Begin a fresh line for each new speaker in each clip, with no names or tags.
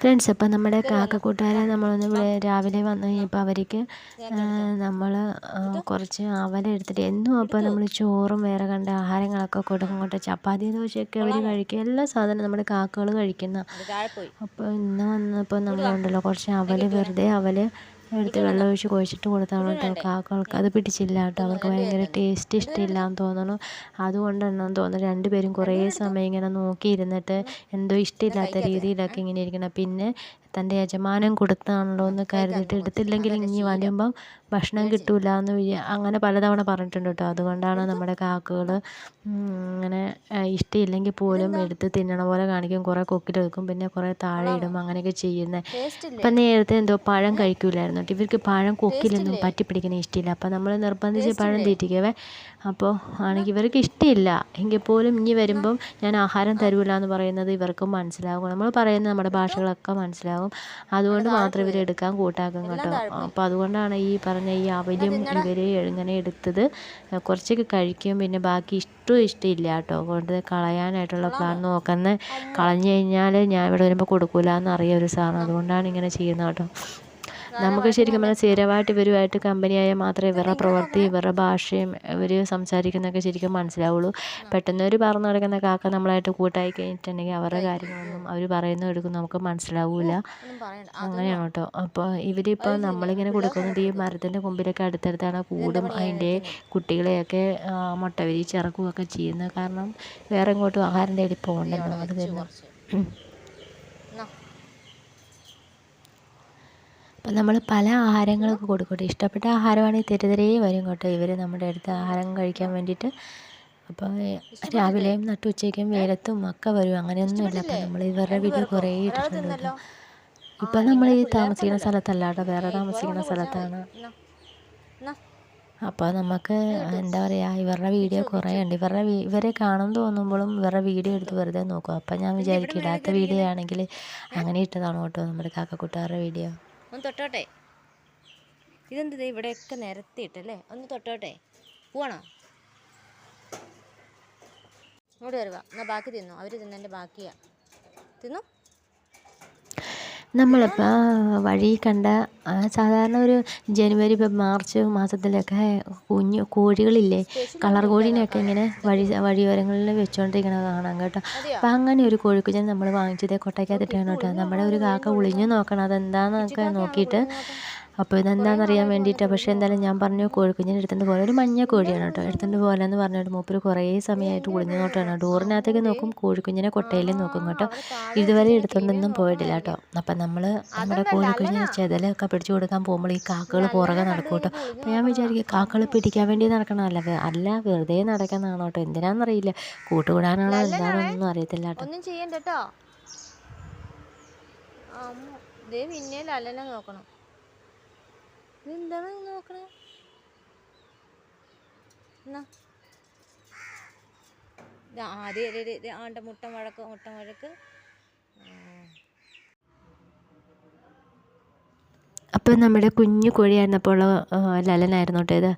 Friends, അപ്പം നമ്മുടെ കാക്കക്കൂട്ടുകാരെ നമ്മളൊന്ന് രാവിലെ വന്നു കഴിഞ്ഞപ്പോൾ അവർക്ക് നമ്മൾ കുറച്ച് അവല എടുത്തിട്ട് എന്നും അപ്പോൾ നമ്മൾ ചോറും വേറെ കണ്ട ആഹാരങ്ങളൊക്കെ കൊടുക്കും. കേട്ടോ, ചപ്പാത്തി ദോശയൊക്കെ അവർ കഴിക്കും, എല്ലാ സാധനവും നമ്മുടെ കാക്കകൾ കഴിക്കുന്ന. അപ്പോൾ ഇന്ന് വന്നപ്പോൾ നമ്മളുണ്ടല്ലോ കുറച്ച് അവൽ വെറുതെ അവൽ എടുത്ത് വെള്ളം ഒഴിച്ച് കുഴച്ചിട്ട് കൊടുത്താണ് കേട്ടോ. കാക്കകൾക്ക് അത് പിടിച്ചില്ല കേട്ടോ, അവർക്ക് ഭയങ്കര ടേസ്റ്റ് ഇഷ്ടമില്ല എന്ന് തോന്നുന്നു. അതുകൊണ്ടാണെന്ന് തോന്നുന്നു രണ്ടുപേരും കുറേ സമയം ഇങ്ങനെ നോക്കിയിരുന്നിട്ട് എന്തോ ഇഷ്ടമില്ലാത്ത രീതിയിലൊക്കെ ഇങ്ങനെ ഇരിക്കണം. പിന്നെ തൻ്റെ യജമാനൻ കൊടുത്താണല്ലോ എന്ന് കരുതിയിട്ട് എടുത്തില്ലെങ്കിൽ ഇനി വരുമ്പം ഭക്ഷണം കിട്ടില്ല എന്ന് അങ്ങനെ പലതവണ പറഞ്ഞിട്ടുണ്ട് കേട്ടോ. അതുകൊണ്ടാണ് നമ്മുടെ കാക്കകൾ ഇങ്ങനെ ഇഷ്ടമില്ലെങ്കിൽ പോലും എടുത്ത് തിന്നണ പോലെ കാണിക്കും, കുറേ കൊക്കിലെടുക്കും, പിന്നെ കുറേ താഴെ ഇടും, അങ്ങനെയൊക്കെ ചെയ്യുന്നത്. ഇപ്പം നേരത്തെ എന്തോ പഴം കഴിക്കില്ലായിരുന്നു കേട്ടോ, ഇവർക്ക് പഴം കൊക്കിലൊന്നും പറ്റിപ്പിടിക്കുന്ന ഇഷ്ടമില്ല. അപ്പം നമ്മൾ നിർബന്ധിച്ച് പഴം തീറ്റിക്കവേ അപ്പോൾ ആണെങ്കിൽ ഇവർക്ക് ഇഷ്ടമില്ല എങ്കിൽ പോലും ഇനി വരുമ്പം ഞാൻ ആഹാരം തരൂല എന്ന് പറയുന്നത് ഇവർക്കും മനസ്സിലാകും. നമ്മൾ പറയുന്ന നമ്മുടെ ഭാഷകളൊക്കെ മനസ്സിലാകും. അതുകൊണ്ട് മാത്രം ഇവർ എടുക്കാൻ കൂട്ടാക്കും കേട്ടോ. അപ്പോൾ അതുകൊണ്ടാണ് ഈ പറഞ്ഞ ഈ അവലും ഇവർ ഇങ്ങനെ എടുത്തത്. കുറച്ചൊക്കെ കഴിക്കും, പിന്നെ ബാക്കി ഇഷ്ടമില്ല കേട്ടോ. കൊണ്ട് കളയാനായിട്ടുള്ള പ്ലാൻ നോക്കുന്നത്. കളഞ്ഞു കഴിഞ്ഞാൽ ഞാൻ ഇവിടെ വരുമ്പോൾ കൊടുക്കൂല എന്നറിയാം ഒരു സാധനം. അതുകൊണ്ടാണ് ഇങ്ങനെ ചെയ്യുന്നത് കേട്ടോ. നമുക്ക് ശരിക്കും പറഞ്ഞാൽ സ്ഥിരമായിട്ട് ഇവരുമായിട്ട് കമ്പനിയായാൽ മാത്രമേ ഇവരുടെ പ്രവൃത്തി, ഇവരുടെ ഭാഷയും ഇവർ സംസാരിക്കുന്നതൊക്കെ ശരിക്കും മനസ്സിലാവുള്ളൂ. പെട്ടെന്ന് ഒരു പറന്ന് നടക്കുന്ന കാക്ക നമ്മളായിട്ട് കൂട്ടായി കഴിഞ്ഞിട്ടുണ്ടെങ്കിൽ അവരുടെ കാര്യങ്ങളൊന്നും അവർ പറയുന്നത് എടുക്കും നമുക്ക് മനസ്സിലാവില്ല. അങ്ങനെയാണ് കേട്ടോ. അപ്പോൾ ഇവരിപ്പോൾ നമ്മളിങ്ങനെ കൊടുക്കുന്നത് ഈ മരത്തിൻ്റെ കൊമ്പിലൊക്കെ അടുത്തടുത്താണ് കൂടും അതിൻ്റെ കുട്ടികളെയൊക്കെ മുട്ട വിരിച്ച് ഇറക്കുകയൊക്കെ ചെയ്യുന്നത്. കാരണം വേറെ ഇങ്ങോട്ടും ആഹാരം തേടി പോകണ്ടല്ലോ, അത് തന്നെ. അപ്പം നമ്മൾ പല ആഹാരങ്ങളൊക്കെ കൊടുക്കട്ടെ, ഇഷ്ടപ്പെട്ട ആഹാരമാണെങ്കിൽ തെരുതെരേ വരും കേട്ടോ ഇവർ നമ്മുടെ അടുത്ത് ആഹാരം കഴിക്കാൻ വേണ്ടിയിട്ട്. അപ്പോൾ രാവിലെയും നട്ടുച്ചയ്ക്കും വെയിലത്തും ഒക്കെ വരും, അങ്ങനെയൊന്നുമില്ല. അപ്പം നമ്മൾ ഇവരുടെ വീഡിയോ കുറേ ഇട്ടിട്ടുണ്ട് കേട്ടോ. ഇപ്പം നമ്മൾ ഈ താമസിക്കുന്ന സ്ഥലത്തല്ല കേട്ടോ, വേറെ താമസിക്കുന്ന സ്ഥലത്താണ്. അപ്പോൾ നമുക്ക് എന്താ പറയുക, ഇവരുടെ വീഡിയോ കുറേ ഉണ്ട്. ഇവരെ കാണാൻ തോന്നുമ്പോഴും ഇവരുടെ വീഡിയോ എടുത്ത് വെറുതെ നോക്കും. അപ്പം ഞാൻ വിചാരിക്കും ഇടാത്ത വീഡിയോ ആണെങ്കിൽ അങ്ങനെ ഇട്ടതാണ് കേട്ടോ നമ്മുടെ കാക്കക്കൂട്ടുകാരുടെ വീഡിയോ.
ഒന്ന് തൊട്ടോട്ടെ, ഇതെന്ത് ഇവിടെയൊക്കെ നിരത്തിയിട്ടല്ലേ, ഒന്ന് തൊട്ടോട്ടെ. പോവാണോ? ഇങ്ങോട്ട് വരുക, എന്നാൽ ബാക്കി തിന്നു. അവർ തിന്നതിൻ്റെ ബാക്കിയാ തിന്നു.
നമ്മളിപ്പോൾ വഴി കണ്ട സാധാരണ ഒരു ജനുവരി മാർച്ച് മാസത്തിലൊക്കെ കുഞ്ഞു കോഴികളില്ലേ, കളർ കോഴീനെയൊക്കെ ഇങ്ങനെ വഴിയോരങ്ങളിൽ വെച്ചുകൊണ്ടിരിക്കണത് കാണാം കേട്ടോ. അപ്പം അങ്ങനെ ഒരു കോഴിക്കുഞ്ഞിനെ നമ്മൾ വാങ്ങിച്ചത് കൊട്ടയ്ക്കകത്തിട്ടാണ് കേട്ടോ. നമ്മുടെ ഒരു കാക്ക ഒളിഞ്ഞു നോക്കണം അതെന്താണെന്നൊക്കെ നോക്കിയിട്ട്. അപ്പോൾ ഇതെന്താണെന്നറിയാൻ വേണ്ടിയിട്ടാണ്. പക്ഷേ എന്തായാലും ഞാൻ പറഞ്ഞു കോഴിക്കുഞ്ഞിനെ എടുത്തുകൊണ്ട് പോലെ ഒരു മഞ്ഞ കോഴിയാണ് കേട്ടോ, എടുത്തുകൊണ്ട് പോലെ എന്ന് പറഞ്ഞിട്ട് മൂപ്പര് കുറേ സമയമായിട്ട് ഒളിഞ്ഞു നോട്ടാണ്. ഡോറിനകത്തേക്ക് നോക്കും, കോഴിക്കുഞ്ഞിനെ കൊട്ടയിലും നോക്കും കേട്ടോ. ഇതുവരെ എടുത്തുകൊണ്ടൊന്നും പോയിട്ടില്ല കേട്ടോ. അപ്പം നമ്മൾ നമ്മുടെ കോഴിക്കുഞ്ഞിനെ ചെതലൊക്കെ പിടിച്ചു കൊടുക്കാൻ പോകുമ്പോൾ ഈ കാക്കകൾ പുറകെ നടക്കും കേട്ടോ. അപ്പോൾ ഞാൻ വിചാരിക്കും കാക്കകൾ പിടിക്കാൻ വേണ്ടി നടക്കണമല്ല, വെറുതെ നടക്കുന്നതാണോ കേട്ടോ, എന്തിനാണെന്നറിയില്ല, കൂട്ടുകൂടാനാണോ എന്താണെന്നൊന്നും അറിയത്തില്ല കേട്ടോ.
ഒന്നും ചെയ്യണ്ട കേട്ടോ. പിന്നെ ലല്ലനെ നോക്കണം. എന്താണ് നോക്കണേ? എന്നാ ആണ്ട് മുട്ടൻ വഴക്ക്.
അപ്പോൾ നമ്മുടെ കുഞ്ഞു കോഴിയായിരുന്നപ്പോൾ ലലനായിരുന്നു കേട്ടോ ഇത്.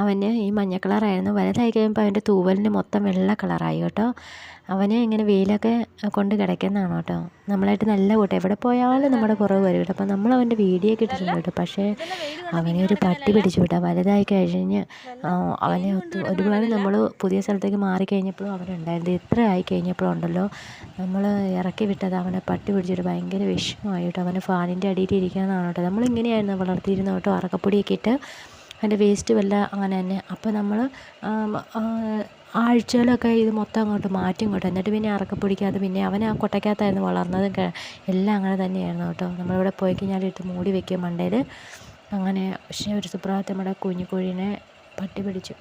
അവന് ഈ മഞ്ഞ കളറായിരുന്നു, വലുതായി കഴിയുമ്പോൾ അവൻ്റെ തൂവലിന് മൊത്തം വെള്ള കളറായി കേട്ടോ. അവന് ഇങ്ങനെ വെയിലൊക്കെ കൊണ്ട് കിടക്കുന്നതാണ് കേട്ടോ. നമ്മളായിട്ട് നല്ല കൂട്ടം, എവിടെ പോയാലും നമ്മുടെ കുറവ് വരും കേട്ടോ. അപ്പോൾ നമ്മൾ അവൻ്റെ വീഡിയോ ഒക്കെ ഇട്ടിട്ടുണ്ട് കേട്ടോ. പക്ഷേ അവനെ ഒരു പട്ടി പിടിച്ചു കേട്ടോ. വലുതായി കഴിഞ്ഞ് അവനെ ഒരുപാട് നമ്മൾ പുതിയ സ്ഥലത്തേക്ക് മാറിക്കഴിഞ്ഞപ്പോഴും അവനുണ്ടായിരുന്നു. ഇത്ര ആയി കഴിഞ്ഞപ്പോഴുണ്ടല്ലോ നമ്മൾ ഇറക്കി വിട്ടത് അവനെ പട്ടി പിടിച്ചിട്ട് ഭയങ്കര വിഷമമായി കേട്ടോ. അവന് ഫാനിൻ്റെ അടിയിൽ ഇരിക്കാനാണ് കേട്ടോ. നമ്മളിങ്ങനെയായിരുന്നു വളർത്തിയിരുന്നത് കേട്ടോ, അറക്കപ്പൊടിയൊക്കെ ഇട്ട് അതിൻ്റെ വേസ്റ്റ് വല്ല അങ്ങനെ തന്നെ. അപ്പോൾ നമ്മൾ ആഴ്ചയിലൊക്കെ ഇത് മൊത്തം അങ്ങോട്ട് മാറ്റും കേട്ടോ. എന്നിട്ട് പിന്നെ അറക്കപ്പൊടിക്കകത്ത്, പിന്നെ അവൻ ആ കൊട്ടയ്ക്കകത്തായിരുന്നു വളർന്നത്, എല്ലാം അങ്ങനെ തന്നെയായിരുന്നു കേട്ടോ. നമ്മളിവിടെ പോയി കഴിഞ്ഞാൽ ഇട്ട് മൂടി വയ്ക്കും മണ്ടയിൽ അങ്ങനെ. പക്ഷേ ഒരു സുപ്രഭാതത്തിൽ നമ്മുടെ കുഞ്ഞു കോഴീനെ പട്ടി പിടിച്ചു.